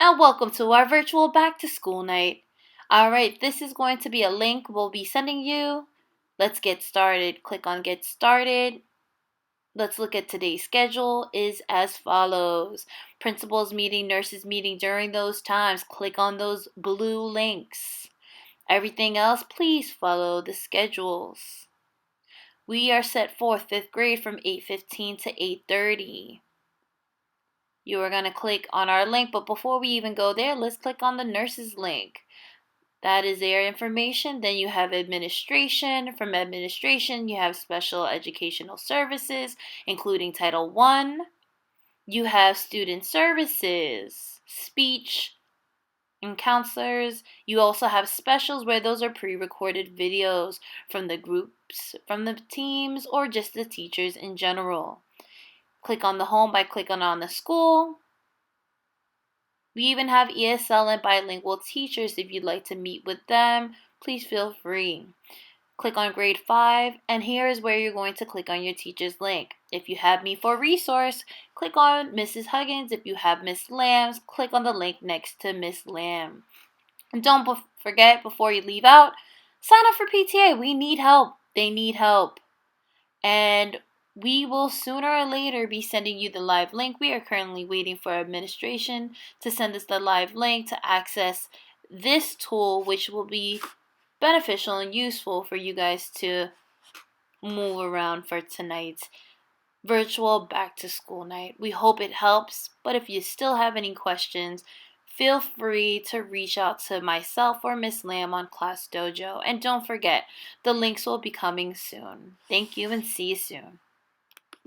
and welcome to our virtual back to school night. Alright, this is going to be a link we'll be sending you. Let's get started. Click on get started. Let's look at today's schedule is as follows. Principals meeting, nurses meeting during those times. Click on those blue links. Everything else, please follow the schedules. We are set for 5th grade from 8:15 to 8:30. You are going to click on our link, but before we even go there, let's click on the nurses link. That is their information. Then you have administration. From administration, you have special educational services, including Title I. You have student services, speech, and counselors. You also have specials where those are pre-recorded videos from the groups, from the teams, or just the teachers in general. Click on the home by clicking on the school. We even have ESL and bilingual teachers. If you'd like to meet with them, please feel free. Click on grade 5, and here is where you're going to click on your teacher's link. If you have me for resource, click on Mrs. Huggins. If you have Miss Lamb's, click on the link next to Miss Lamb. And don't forget, before you leave out, sign up for PTA. We need help. They need help. And we will sooner or later be sending you the live link. We are currently waiting for administration to send us the live link to access this tool, which will be beneficial and useful for you guys to move around for tonight's virtual back to school night. We hope it helps, but if you still have any questions, feel free to reach out to myself or Miss Lamb on Class Dojo. And don't forget, the links will be coming soon. Thank you and see you soon.